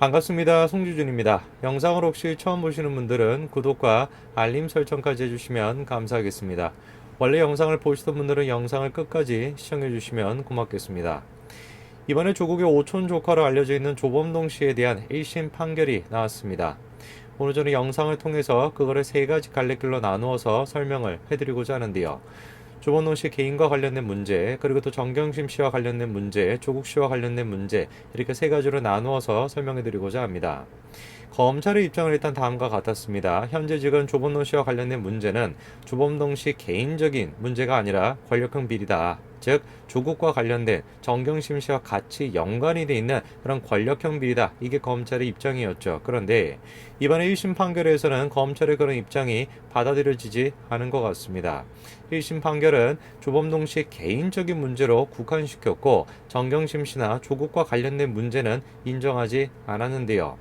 반갑습니다. 송주준입니다. 영상을 혹시 처음 보시는 분들은 구독과 알림 설정까지 해주시면 감사하겠습니다. 원래 영상을 보시던 분들은 영상을 끝까지 시청해주시면 고맙겠습니다. 이번에 조국의 오촌 조카로 알려져 있는 조범동 씨에 대한 1심 판결이 나왔습니다. 오늘 저는 영상을 통해서 그거를 세 가지 갈래길로 나누어서 설명을 해드리고자 하는데요. 조범동 씨 개인과 관련된 문제, 그리고 또 정경심 씨와 관련된 문제, 조국 씨와 관련된 문제, 이렇게 세 가지로 나누어서 설명해 드리고자 합니다. 검찰의 입장은 일단 다음과 같았습니다. 현재 지금 조범동 씨와 관련된 문제는 조범동 씨 개인적인 문제가 아니라 권력형 비리다. 즉 조국과 관련된 정경심 씨와 같이 연관이 돼 있는 그런 권력형 비리다. 이게 검찰의 입장이었죠. 그런데 이번에 1심 판결에서는 검찰의 그런 입장이 받아들여지지 않은 것 같습니다. 1심 판결은 조범동 씨 개인적인 문제로 국한시켰고 정경심 씨나 조국과 관련된 문제는 인정하지 않았는데요.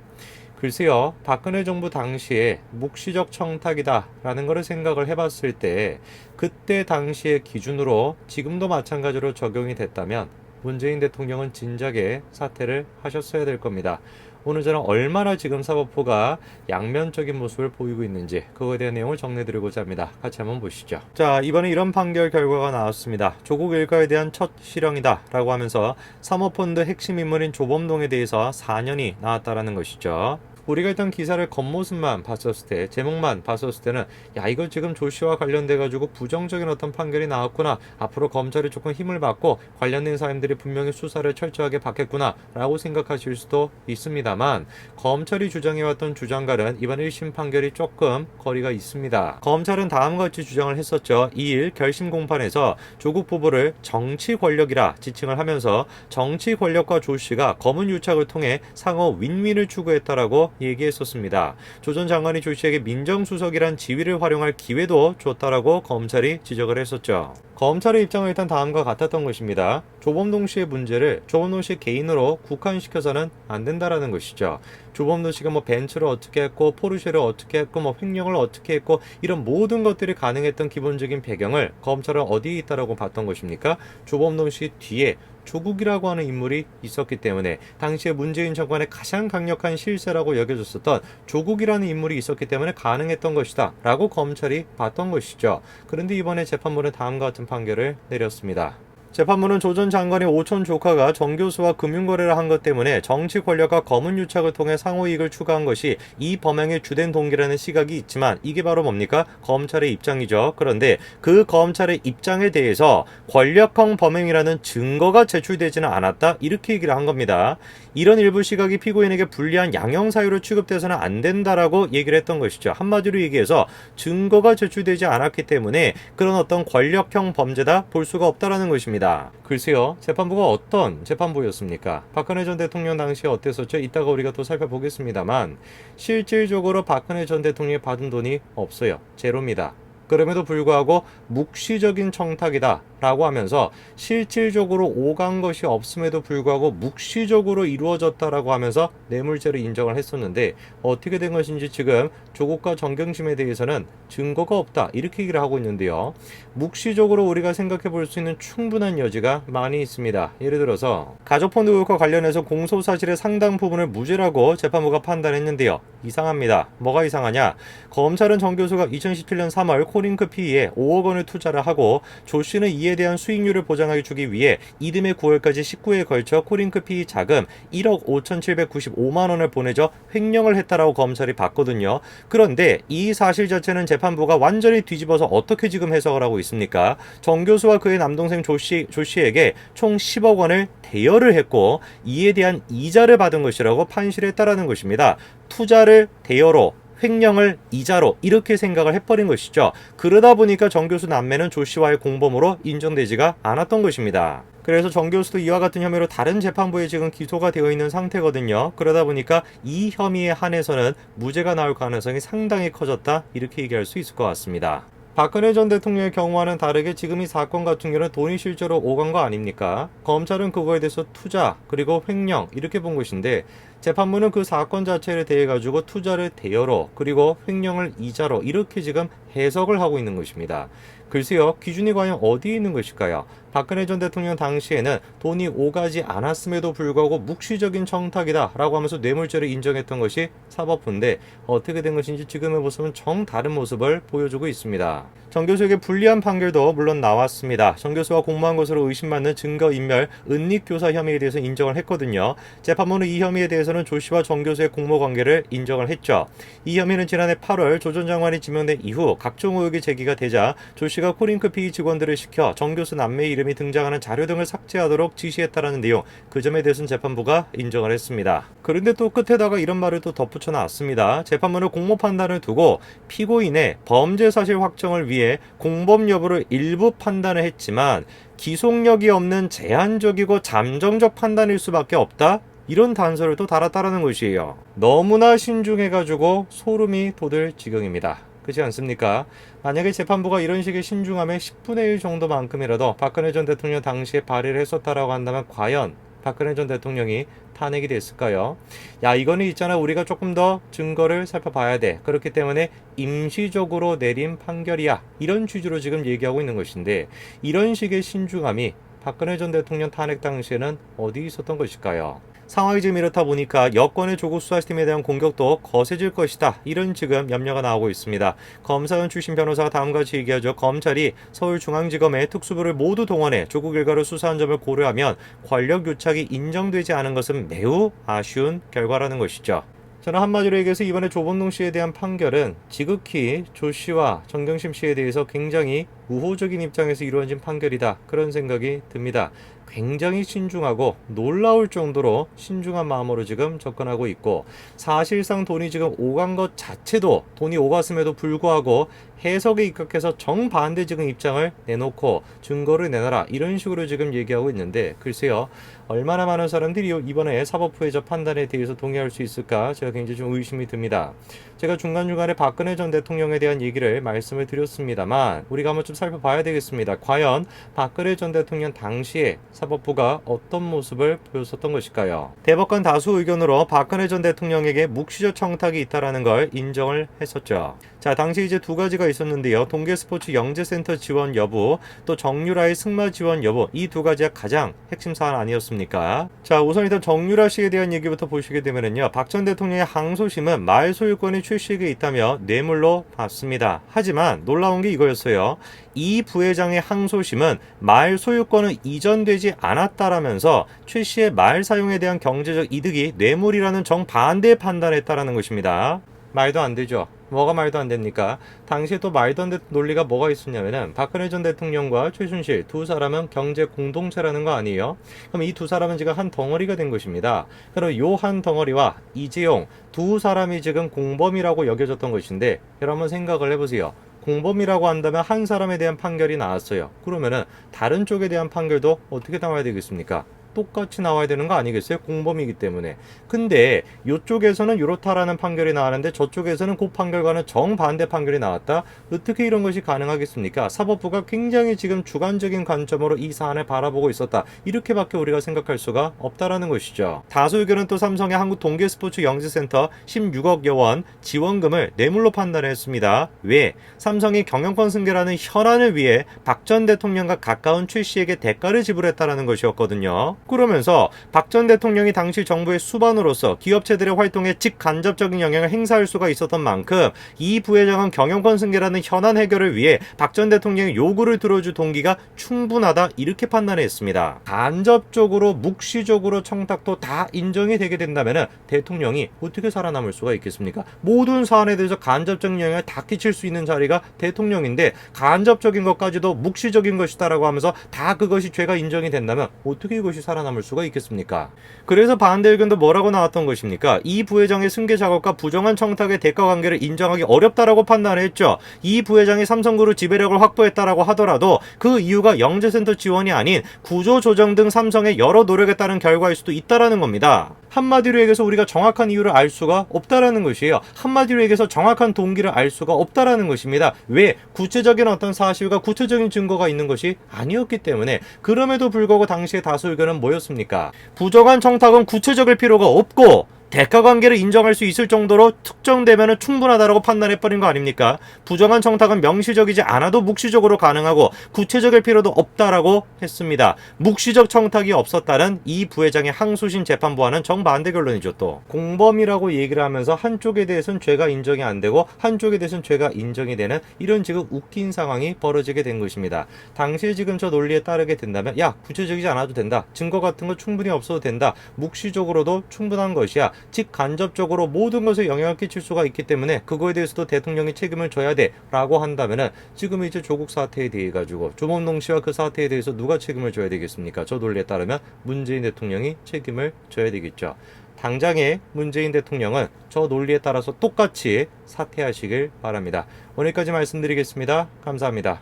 글쎄요, 박근혜 정부 당시에 묵시적 청탁이다 라는 것을 생각을 해봤을 때 그때 당시의 기준으로 지금도 마찬가지로 적용이 됐다면 문재인 대통령은 진작에 사퇴를 하셨어야 될 겁니다. 오늘 저는 얼마나 지금 사법부가 양면적인 모습을 보이고 있는지 그거에 대한 내용을 정리해드리고자 합니다. 같이 한번 보시죠. 자, 이번에 이런 판결 결과가 나왔습니다. 조국 일가에 대한 첫 실형이다 라고 하면서 사모펀드 핵심 인물인 조범동에 대해서 4년이 나왔다라는 것이죠. 우리가 일단 기사를 겉모습만 봤었을 때, 제목만 봤었을 때는 야, 이거 지금 조 씨와 관련돼 가지고 부정적인 어떤 판결이 나왔구나, 앞으로 검찰이 조금 힘을 받고 관련된 사람들이 분명히 수사를 철저하게 받겠구나 라고 생각하실 수도 있습니다만, 검찰이 주장해왔던 주장과는 이번 1심 판결이 조금 거리가 있습니다. 검찰은 다음과 같이 주장을 했었죠. 2일 결심 공판에서 조국 부부를 정치 권력이라 지칭을 하면서 정치 권력과 조 씨가 검은 유착을 통해 상호 윈윈을 추구했다라고 얘기했었습니다. 조 전 장관이 조 씨에게 민정수석이란 지위를 활용할 기회도 줬다라고 검찰이 지적을 했었죠. 검찰의 입장은 일단 다음과 같았던 것입니다. 조범동 씨의 문제를 조범동 씨 개인으로 국한시켜서는 안 된다라는 것이죠. 조범동 씨가 뭐 벤츠를 어떻게 했고 포르쉐를 어떻게 했고 뭐 횡령을 어떻게 했고 이런 모든 것들이 가능했던 기본적인 배경을 검찰은 어디에 있다라고 봤던 것입니까? 조범동 씨 뒤에 조국이라고 하는 인물이 있었기 때문에 당시에 문재인 정권의 가장 강력한 실세라고 여겨졌었던 조국이라는 인물이 있었기 때문에 가능했던 것이다 라고 검찰이 봤던 것이죠. 그런데 이번에 재판부는 다음과 같은 판결을 내렸습니다. 재판부는 조 전 장관의 오촌 조카가 정 교수와 금융거래를 한 것 때문에 정치 권력과 검은 유착을 통해 상호이익을 추구한 것이 이 범행의 주된 동기라는 시각이 있지만 이게 바로 뭡니까? 검찰의 입장이죠. 그런데 그 검찰의 입장에 대해서 권력형 범행이라는 증거가 제출되지는 않았다. 이렇게 얘기를 한 겁니다. 이런 일부 시각이 피고인에게 불리한 양형사유로 취급돼서는 안 된다라고 얘기를 했던 것이죠. 한마디로 얘기해서 증거가 제출되지 않았기 때문에 그런 어떤 권력형 범죄다 볼 수가 없다라는 것입니다. 글쎄요, 재판부가 어떤 재판부였습니까? 박근혜 전 대통령 당시에 어땠었죠? 이따가 우리가 또 살펴보겠습니다만 실질적으로 박근혜 전 대통령이 받은 돈이 없어요. 제로입니다. 그럼에도 불구하고 묵시적인 청탁이다 라고 하면서 실질적으로 오간 것이 없음에도 불구하고 묵시적으로 이루어졌다라고 하면서 뇌물죄로 인정을 했었는데 어떻게 된 것인지 지금 조국과 정경심에 대해서는 증거가 없다 이렇게 얘기를 하고 있는데요. 묵시적으로 우리가 생각해 볼 수 있는 충분한 여지가 많이 있습니다. 예를 들어서 가족펀드 의혹과 관련해서 공소사실의 상당 부분을 무죄라고 재판부가 판단했는데요. 이상합니다. 뭐가 이상하냐? 검찰은 정 교수가 2017년 3월 코링크 PE에 5억 원을 투자를 하고 조 씨는 이에 대한 수익률을 보장해 주기 위해 이듬해 9월까지 19회에 걸쳐 코링크 PE 자금 1억 5,795만 원을 보내줘 횡령을 했다라고 검찰이 봤거든요. 그런데 이 사실 자체는 재판부가 완전히 뒤집어서 어떻게 지금 해석을 하고 있습니까? 정 교수와 그의 남동생 조 씨에게 총 10억 원을 대여를 했고 이에 대한 이자를 받은 것이라고 판시했다라는 것입니다. 투자를 대여로 횡령을 이자로 이렇게 생각을 해버린 것이죠. 그러다 보니까 정 교수 남매는 조 씨와의 공범으로 인정되지가 않았던 것입니다. 그래서 정 교수도 이와 같은 혐의로 다른 재판부에 지금 기소가 되어 있는 상태거든요. 그러다 보니까 이 혐의에 한해서는 무죄가 나올 가능성이 상당히 커졌다 이렇게 얘기할 수 있을 것 같습니다. 박근혜 전 대통령의 경우와는 다르게 지금 이 사건 같은 경우는 돈이 실제로 오간 거 아닙니까? 검찰은 그거에 대해서 투자 그리고 횡령 이렇게 본 것인데 재판부는 그 사건 자체에 대해 가지고 투자를 대여로 그리고 횡령을 이자로 이렇게 지금 해석을 하고 있는 것입니다. 글쎄요, 기준이 과연 어디에 있는 것일까요? 박근혜 전 대통령 당시에는 돈이 오가지 않았음에도 불구하고 묵시적인 청탁이다 라고 하면서 뇌물죄를 인정했던 것이 사법부인데 어떻게 된 것인지 지금의 모습은 정 다른 모습을 보여주고 있습니다. 정 교수에게 불리한 판결도 물론 나왔습니다. 정 교수가 공모한 것으로 의심받는 증거인멸, 은닉교사 혐의에 대해서 인정을 했거든요. 재판부는 이 혐의에 대해서는 조 씨와 정 교수의 공모 관계를 인정을 했죠. 이 혐의는 지난해 8월 조 전 장관이 지명된 이후 각종 의혹이 제기가 되자 조 씨가 코링크 PE 직원들을 시켜 정 교수 남매의 이름이 등장하는 자료 등을 삭제하도록 지시했다라는 내용, 그 점에 대해서는 재판부가 인정을 했습니다. 그런데 또 끝에다가 이런 말을 또 덧붙여 놨습니다. 재판부는 공모 판단을 두고 피고인의 범죄 사실 확정을 위해 공범 여부를 일부 판단을 했지만 기속력이 없는 제한적이고 잠정적 판단일 수밖에 없다? 이런 단서를 또 달았다라는 것이에요. 너무나 신중해가지고 소름이 돋을 지경입니다. 그렇지 않습니까? 만약에 재판부가 이런 식의 신중함의 10분의 1 정도만큼이라도 박근혜 전 대통령 당시에 발의를 했었다라고 한다면 과연 박근혜 전 대통령이 탄핵이 됐을까요? 야, 이거는 있잖아, 우리가 조금 더 증거를 살펴봐야 돼. 그렇기 때문에 임시적으로 내린 판결이야. 이런 취지로 지금 얘기하고 있는 것인데 이런 식의 신중함이 박근혜 전 대통령 탄핵 당시에는 어디 있었던 것일까요? 상황이 지금 이렇다 보니까 여권의 조국 수사팀에 대한 공격도 거세질 것이다. 이런 지금 염려가 나오고 있습니다. 검사원 출신 변호사가 다음과 같이 얘기하죠. 검찰이 서울중앙지검의 특수부를 모두 동원해 조국 일가를 수사한 점을 고려하면 권력 유착이 인정되지 않은 것은 매우 아쉬운 결과라는 것이죠. 저는 한마디로 얘기해서 이번에 조범동 씨에 대한 판결은 지극히 조 씨와 정경심 씨에 대해서 굉장히 우호적인 입장에서 이루어진 판결이다. 그런 생각이 듭니다. 굉장히 신중하고 놀라울 정도로 신중한 마음으로 지금 접근하고 있고 사실상 돈이 지금 오간 것 자체도 돈이 오갔음에도 불구하고 해석에 입각해서 정반대 지금 입장을 내놓고 증거를 내놔라 이런 식으로 지금 얘기하고 있는데 글쎄요 얼마나 많은 사람들이 이번에 사법부의 저 판단에 대해서 동의할 수 있을까 제가 굉장히 좀 의심이 듭니다. 제가 중간중간에 박근혜 전 대통령에 대한 얘기를 말씀을 드렸습니다만 우리가 한번 좀 살펴봐야 되겠습니다. 과연 박근혜 전 대통령 당시에 사법부가 어떤 모습을 보였었던 것일까요? 대법관 다수 의견으로 박근혜 전 대통령에게 묵시적 청탁이 있다라는 걸 인정을 했었죠. 자, 당시 이제 두 가지가 있었는데요. 동계스포츠 영재센터 지원 여부, 또 정유라의 승마 지원 여부, 이 두 가지가 가장 핵심 사안 아니었습니까? 자, 우선 일단 정유라 씨에 대한 얘기부터 보시게 되면은요. 박 전 대통령의 항소심은 말 소유권이 최 씨에게 있다며 뇌물로 봤습니다. 하지만 놀라운 게 이거였어요. 이 부회장의 항소심은 말 소유권은 이전되지 않았다라면서 최 씨의 말 사용에 대한 경제적 이득이 뇌물이라는 정반대의 판단을 했다라는 것입니다. 말도 안 되죠. 뭐가 말도 안 됩니까? 당시에 또 말도 안 되는 논리가 뭐가 있었냐면은 박근혜 전 대통령과 최순실 두 사람은 경제 공동체라는 거 아니에요? 그럼 이 두 사람은 지금 한 덩어리가 된 것입니다. 그럼 요 한 덩어리와 이재용 두 사람이 지금 공범이라고 여겨졌던 것인데 여러분 생각을 해보세요. 공범이라고 한다면 한 사람에 대한 판결이 나왔어요. 그러면은 다른 쪽에 대한 판결도 어떻게 나와야 되겠습니까? 똑같이 나와야 되는 거 아니겠어요? 공범이기 때문에. 근데 이쪽에서는 이렇다라는 판결이 나왔는데 저쪽에서는 그 판결과는 정반대 판결이 나왔다? 어떻게 이런 것이 가능하겠습니까? 사법부가 굉장히 지금 주관적인 관점으로 이 사안을 바라보고 있었다. 이렇게밖에 우리가 생각할 수가 없다라는 것이죠. 다수 의견은 또 삼성의 한국동계스포츠 영재센터 16억여 원 지원금을 뇌물로 판단했습니다. 왜? 삼성이 경영권 승계라는 현안을 위해 박 전 대통령과 가까운 최 씨에게 대가를 지불했다라는 것이었거든요. 그러면서 박 전 대통령이 당시 정부의 수반으로서 기업체들의 활동에 직간접적인 영향을 행사할 수가 있었던 만큼 이 부회장은 경영권 승계라는 현안 해결을 위해 박 전 대통령의 요구를 들어줄 동기가 충분하다 이렇게 판단했습니다. 간접적으로 묵시적으로 청탁도 다 인정이 되게 된다면 대통령이 어떻게 살아남을 수가 있겠습니까? 모든 사안에 대해서 간접적인 영향을 다 끼칠 수 있는 자리가 대통령인데 간접적인 것까지도 묵시적인 것이다라고 하면서 다 그것이 죄가 인정이 된다면 어떻게 이것이 살아남을 수가 있겠습니까? 그래서 반대 의견도 뭐라고 나왔던 것입니까? 이 부회장의 승계 작업과 부정한 청탁의 대가 관계를 인정하기 어렵다라고 판단했죠. 이 부회장이 삼성그룹 지배력을 확보했다라고 하더라도 그 이유가 영재센터 지원이 아닌 구조조정 등 삼성의 여러 노력에 따른 결과일 수도 있다라는 겁니다. 한마디로 얘기해서 우리가 정확한 이유를 알 수가 없다라는 것이에요. 한마디로 얘기해서 정확한 동기를 알 수가 없다라는 것입니다. 왜? 구체적인 어떤 사실과 구체적인 증거가 있는 것이 아니었기 때문에. 그럼에도 불구하고 당시의 다수 의견은 뭐였습니까? 부정한 청탁은 구체적일 필요가 없고 대가 관계를 인정할 수 있을 정도로 특정되면 충분하다고 판단해버린 거 아닙니까? 부정한 청탁은 명시적이지 않아도 묵시적으로 가능하고 구체적일 필요도 없다라고 했습니다. 묵시적 청탁이 없었다는 이 부회장의 항소심 재판부와는 정반대 결론이죠. 또 공범이라고 얘기를 하면서 한쪽에 대해서는 죄가 인정이 안 되고 한쪽에 대해서는 죄가 인정이 되는 이런 지금 웃긴 상황이 벌어지게 된 것입니다. 당시에 지금 저 논리에 따르게 된다면 야, 구체적이지 않아도 된다. 증거 같은 거 충분히 없어도 된다. 묵시적으로도 충분한 것이야. 즉 간접적으로 모든 것에 영향을 끼칠 수가 있기 때문에 그거에 대해서도 대통령이 책임을 져야 돼 라고 한다면은 지금 이제 조국 사태에 대해 가지고 조범동 씨와 그 사태에 대해서 누가 책임을 져야 되겠습니까? 저 논리에 따르면 문재인 대통령이 책임을 져야 되겠죠. 당장의 문재인 대통령은 저 논리에 따라서 똑같이 사퇴하시길 바랍니다. 오늘까지 말씀드리겠습니다. 감사합니다.